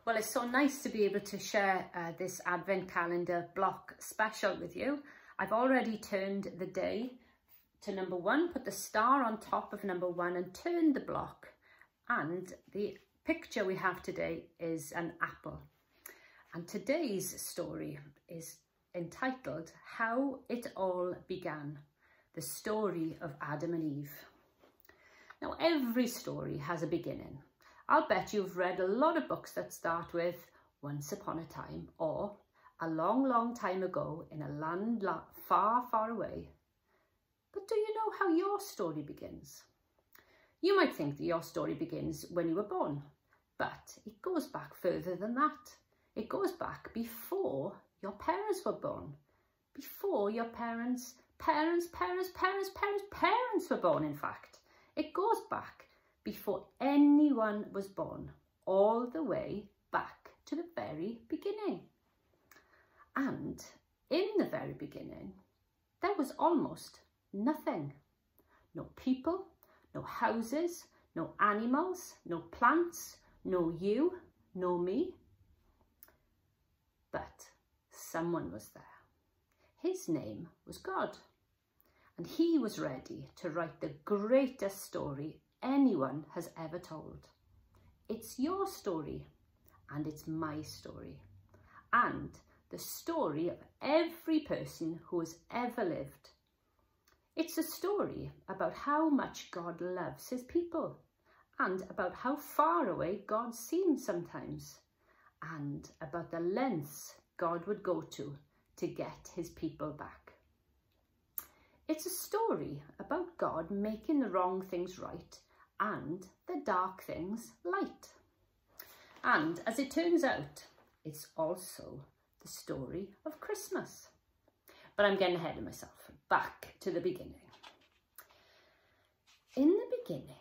Well, it's so nice to be able to share this Advent calendar block special with you. I've already turned the day to number 1, put the star on top of number 1 and turned the block. And the picture we have today is an apple. And today's story is entitled How It All Began, the story of Adam and Eve. Now, every story has a beginning. I'll bet you've read a lot of books that start with once upon a time or a long, long time ago in a land far, far away. But do you know how your story begins? You might think that your story begins when you were born, but it goes back further than that. It goes back before your parents were born, before your parents' parents were born, in fact. It goes back before anyone was born, all the way back to the very beginning. And in the very beginning, there was almost nothing. No people, no houses, no animals, no plants, no you, no me. But someone was there. His name was God. And he was ready to write the greatest story anyone has ever told. It's your story and it's my story and the story of every person who has ever lived. It's a story about how much God loves his people and about how far away God seems sometimes and about the lengths God would go to get his people back. It's a story about God making the wrong things right and the dark things light. And as it turns out, it's also the story of Christmas. But I'm getting ahead of myself. Back to the beginning. In the beginning,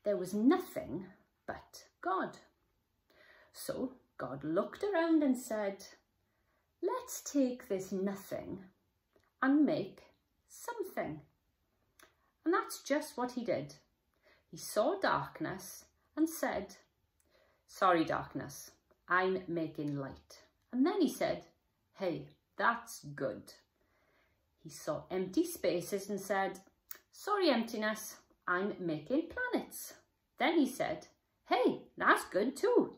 there was nothing but God. So God looked around and said, let's take this nothing and make something. And that's just what he did. He saw darkness and said, sorry, darkness, I'm making light. And then he said, hey, that's good. He saw empty spaces and said, sorry, emptiness, I'm making planets. Then he said, hey, that's good too.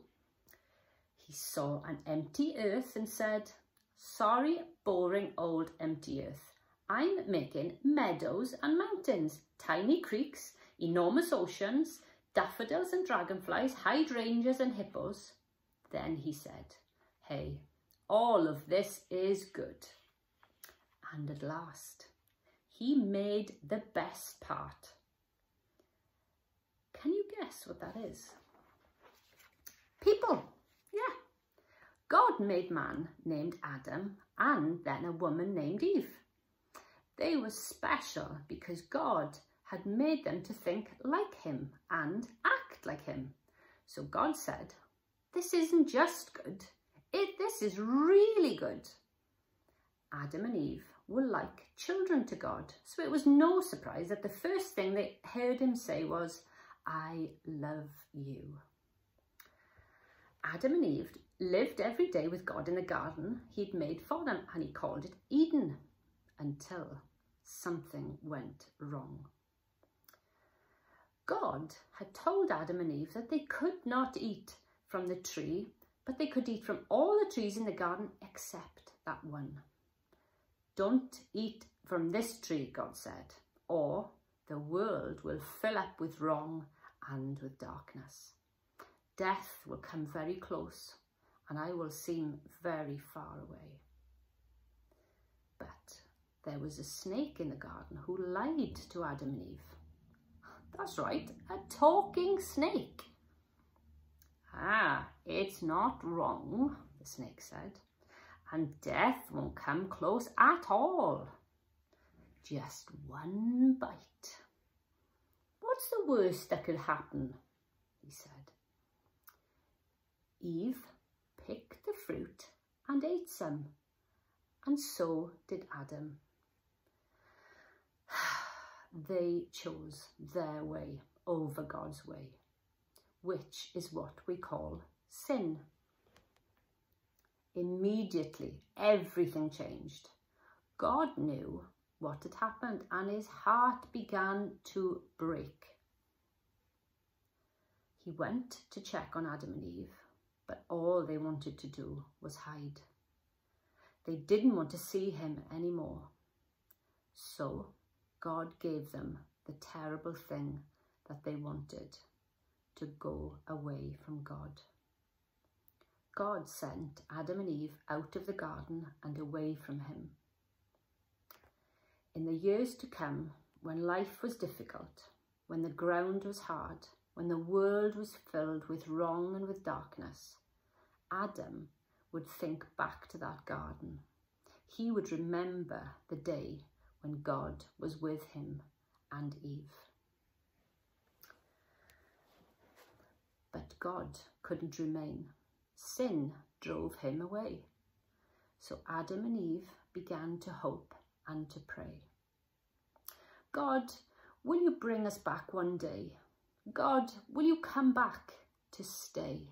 He saw an empty earth and said, sorry, boring old empty earth. I'm making meadows and mountains, tiny creeks, enormous oceans, daffodils and dragonflies, hydrangeas and hippos. Then he said, hey, all of this is good. And at last, he made the best part. Can you guess what that is? People, yeah. God made man named Adam and then a woman named Eve. They were special because God had made them to think like him and act like him. So God said, this isn't just good, this is really good. Adam and Eve were like children to God, so it was no surprise that the first thing they heard him say was, I love you. Adam and Eve lived every day with God in the garden he'd made for them, and he called it Eden, until something went wrong. God had told Adam and Eve that they could not eat from the tree, but they could eat from all the trees in the garden except that one. Don't eat from this tree, God said, or the world will fill up with wrong and with darkness. Death will come very close and I will seem very far away. But there was a snake in the garden who lied to Adam and Eve. That's right, a talking snake. Ah, it's not wrong, the snake said, and death won't come close at all. Just one bite. What's the worst that could happen? He said. Eve picked the fruit and ate some, and so did Adam. They chose their way over God's way, which is what we call sin. Immediately, everything changed. God knew what had happened and his heart began to break. He went to check on Adam and Eve, but all they wanted to do was hide. They didn't want to see him anymore. So God gave them the terrible thing that they wanted, to go away from God. God sent Adam and Eve out of the garden and away from him. In the years to come, when life was difficult, when the ground was hard, when the world was filled with wrong and with darkness, Adam would think back to that garden. He would remember the day when God was with him and Eve. But God couldn't remain. Sin drove him away. So Adam and Eve began to hope and to pray. God, will you bring us back one day? God, will you come back to stay?